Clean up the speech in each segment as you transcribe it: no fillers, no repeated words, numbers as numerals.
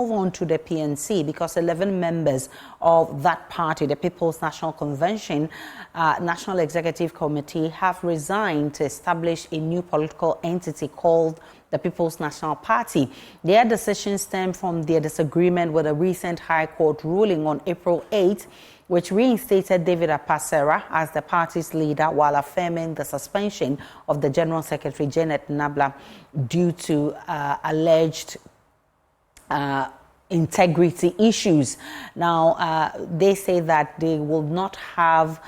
move on to the PNC because 11 members of that party, the People's National Convention, National Executive Committee, have resigned to establish a new political entity called the People's National Party. Their decision stemmed from their disagreement with a recent High Court ruling on April 8, which reinstated David Apasera as the party's leader while affirming the suspension of the General Secretary, Janet Nabla, due to alleged integrity issues. Now, they say that they will not have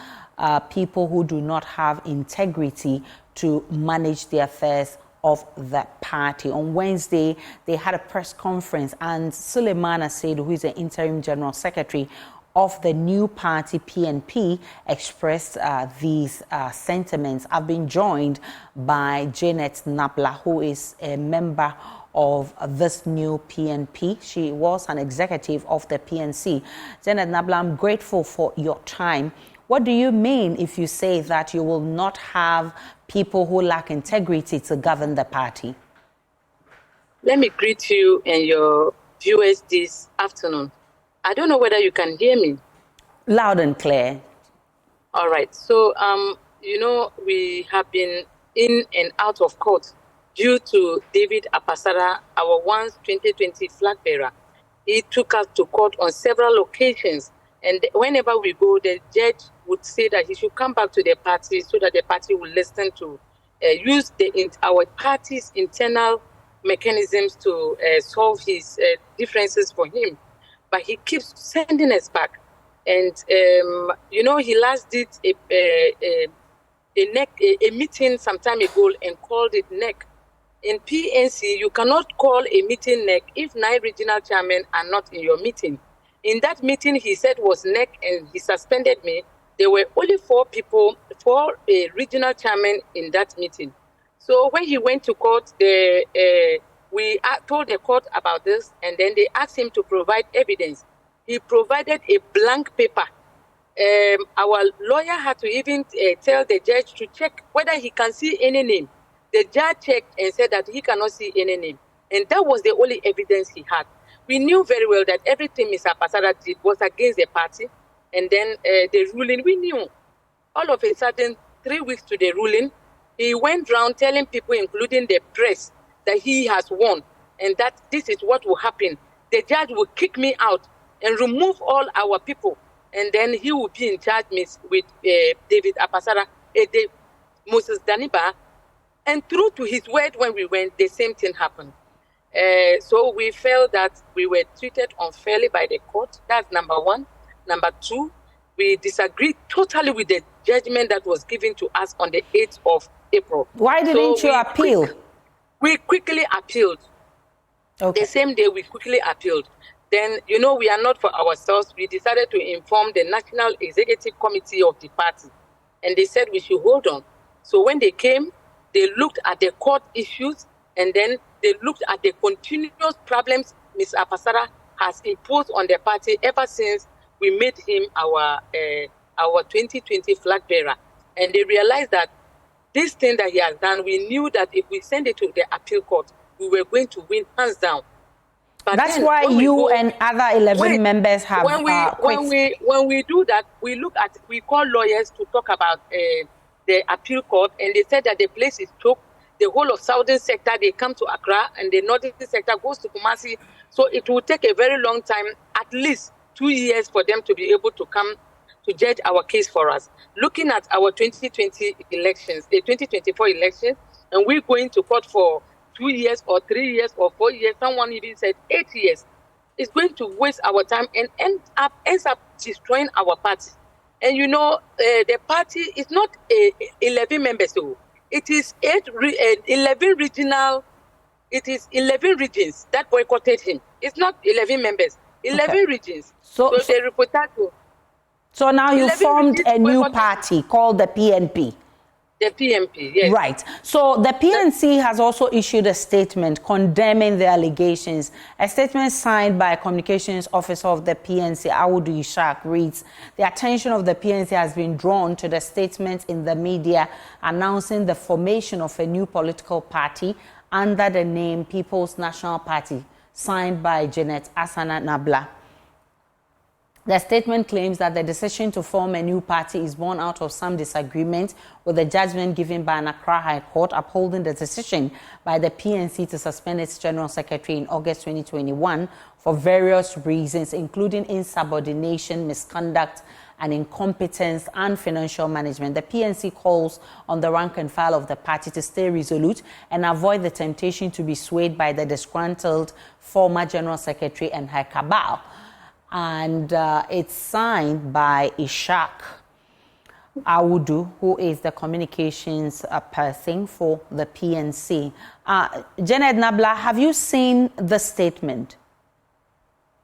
people who do not have integrity to manage the affairs of the party. On Wednesday, they had a press conference, and Suleiman Said, who is the interim general secretary of the new party, PNP, expressed these sentiments. I've been joined by Janet Nabla, who is a member of this new PNP. She was an executive of the PNC. Janet Nabla, I'm grateful for your time. What do you mean if you say that you will not have people who lack integrity to govern the party? Let me greet you and your viewers this afternoon. I don't know whether you can hear me. Loud and clear. All right. So, you know, we have been in and out of court due to David Apasera, our once 2020 flag bearer. He took us to court on several occasions. And whenever we go, the judge would say that he should come back to the party so that the party will listen to use our party's internal mechanisms to solve his differences for him. But he keeps sending us back. And, you know, he last did a meeting some time ago and called it NEC. In PNC, you cannot call a meeting NEC if 9 regional chairmen are not in your meeting. In that meeting, he said was NEC and he suspended me. There were only 4 people, 4 regional chairmen in that meeting. So when he went to court, we told the court about this, and then they asked him to provide evidence. He provided a blank paper. Our lawyer had to even tell the judge to check whether he can see any name. The judge checked and said that he cannot see any name. And that was the only evidence he had. We knew very well that everything Mr. Apasera did was against the party. And then the ruling, we knew. All of a sudden, 3 weeks to the ruling, he went around telling people, including the press, that he has won and that this is what will happen. The judge will kick me out and remove all our people. And then he will be in charge with David Apasera, Moses Daniba. And true to his word, when we went, the same thing happened. So we felt that we were treated unfairly by the court. That's number 1. Number 2, we disagreed totally with the judgment that was given to us on the 8th of April. Why didn't you appeal? We quickly appealed. Okay. The same day, we quickly appealed. Then, you know, we are not for ourselves. We decided to inform the National Executive Committee of the party. And they said we should hold on. So when they came, they looked at the court issues, and then they looked at the continuous problems Ms. Apasera has imposed on the party ever since we made him our 2020 flag bearer. And they realized that this thing that he has done, we knew that if we send it to the appeal court, we were going to win hands down. But that's why you and other 11 members have when we do that, we call lawyers to talk about the appeal court, and they said that the place is choked. The whole of southern sector, they come to Accra, and the northern sector goes to Kumasi. So it will take a very long time, at least 2 years, for them to be able to come to judge our case for us. Looking at our 2020 elections, the 2024 elections, and we're going to court for 2 years or 3 years or 4 years, someone even said 8 years, it's going to waste our time and ends up destroying our party. And you know, the party is not 11 members, so it is 11 regional. It is 11 regions that boycotted him. It's not 11 members, 11 regions. So they reported to. So now you formed a new party called the PNP. The PNP, yes. Right. So the PNC has also issued a statement condemning the allegations. A statement signed by a communications officer of the PNC, Awudu Ishak, reads, the attention of the PNC has been drawn to the statement in the media announcing the formation of a new political party under the name People's National Party. signed by Janet Asana Nabla. The statement claims that the decision to form a new party is born out of some disagreement with the judgment given by an Accra High Court upholding the decision by the PNC to suspend its General Secretary in August 2021 for various reasons, including insubordination, misconduct, and incompetence and financial management. The PNC calls on the rank and file of the party to stay resolute and avoid the temptation to be swayed by the disgruntled former General Secretary and her cabal. And it's signed by Ishak Awudu, who is the communications person for the PNC. Janet Nabla, have you seen the statement?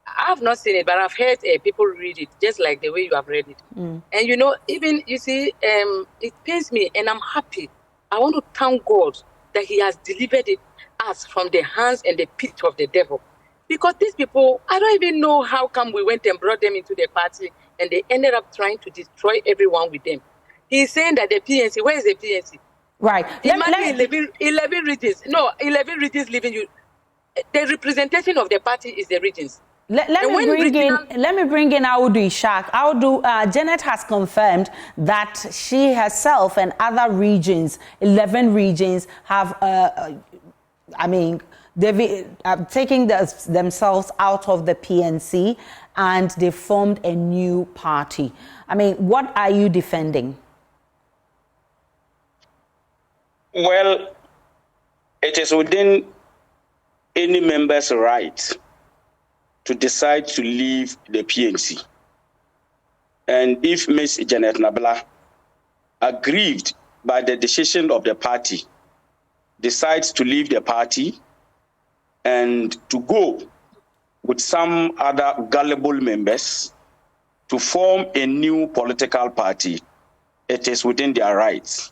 I have not seen it, but I've heard people read it, just like the way you have read it. And you know, even, you see, it pains me, and I'm happy. I want to thank God that He has delivered us from the hands and the pit of the devil. Because these people, I don't even know how come we went and brought them into the party and they ended up trying to destroy everyone with them. He's saying that the PNC, where is the PNC? Right. Imagine 11 regions. No, 11 regions leaving you. The representation of the party is the regions. Let me bring in Audu Ishak. Audu, Janet has confirmed that she herself and other regions, 11 regions, have, they've taking themselves out of the PNC and they formed a new party. I mean, what are you defending? Well, it is within any member's right to decide to leave the PNC. And if Ms. Janet Nabla, aggrieved by the decision of the party, decides to leave the party and to go with some other gullible members to form a new political party, it is within their rights.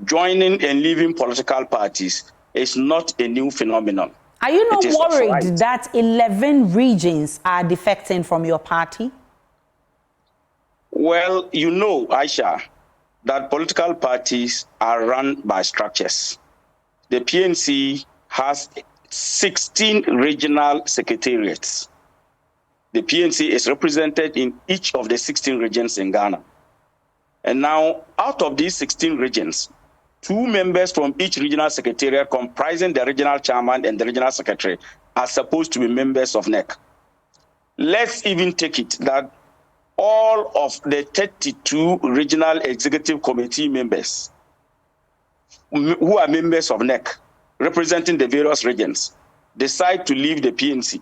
Joining and leaving political parties is not a new phenomenon. Are you not worried that 11 regions are defecting from your party? Well, you know, Aisha, that political parties are run by structures. The PNC has 16 regional secretariats. The PNC is represented in each of the 16 regions in Ghana. And now, out of these 16 regions, 2 members from each regional secretariat comprising the regional chairman and the regional secretary are supposed to be members of NEC. Let's even take it that all of the 32 regional executive committee members who are members of NEC, representing the various regions, decide to leave the PNC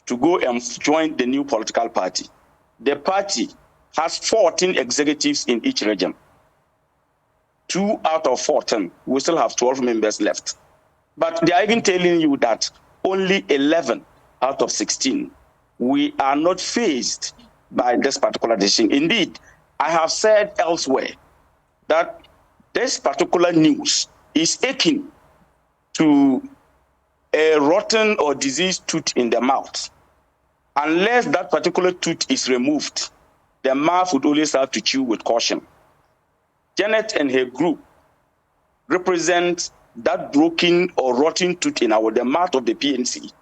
to go and join the new political party. The party has 14 executives in each region. 2 out of 14, we still have 12 members left. But they are even telling you that only 11 out of 16, we are not fazed by this particular decision. Indeed, I have said elsewhere that this particular news is akin to a rotten or diseased tooth in the mouth. Unless that particular tooth is removed, the mouth would always have to chew with caution. Janet and her group represent that broken or rotten tooth in the mouth of the PNC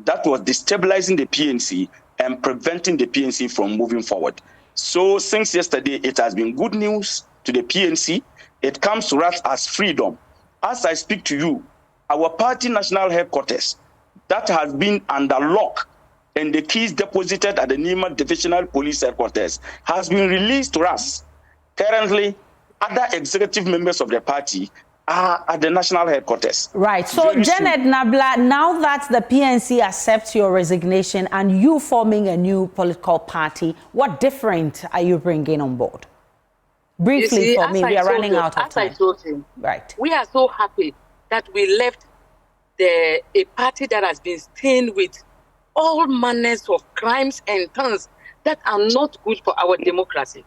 that was destabilizing the PNC and preventing the PNC from moving forward. So since yesterday, it has been good news to the PNC. It comes to us as freedom. As I speak to you, our party national headquarters that has been under lock and the keys deposited at the Nima Divisional Police Headquarters has been released to us. Currently, other executive members of the party are at the national headquarters. Right. So, Janet Nabla, now that the PNC accepts your resignation and you forming a new political party, what different are you bringing on board? Briefly for me, we are running out of time. As I told you, right. We are so happy that we left a party that has been stained with all manners of crimes and things that are not good for our democracy.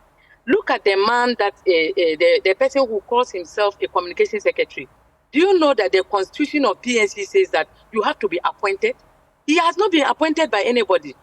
Look at the man that, the person who calls himself a communication secretary. Do you know that the constitution of PNC says that you have to be appointed? He has not been appointed by anybody.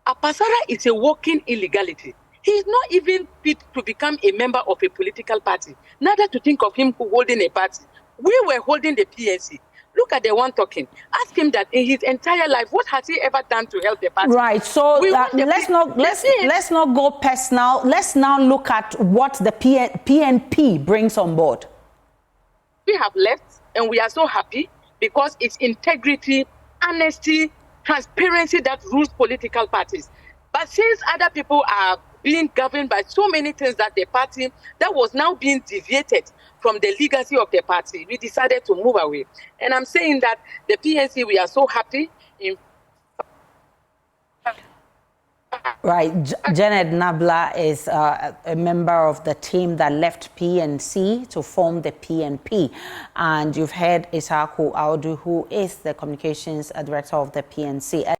Apasara is a walking illegality. He is not even fit to become a member of a political party, neither to think of him holding a party. We were holding the PNC. Look at the one talking. Ask him that in his entire life, what has he ever done to help the party? Right. So let's not go personal. Let's now look at what the PNP brings on board. We have left, and we are so happy because it's integrity, honesty, transparency that rules political parties. But since other people are being governed by so many things that the party that was now being deviated from the legacy of the party, we decided to move away. And I'm saying that the PNC, we are so happy. Right. Janet Nabla is a member of the team that left PNC to form the PNP. And you've heard Isaku Audu, who is the communications director of the PNC.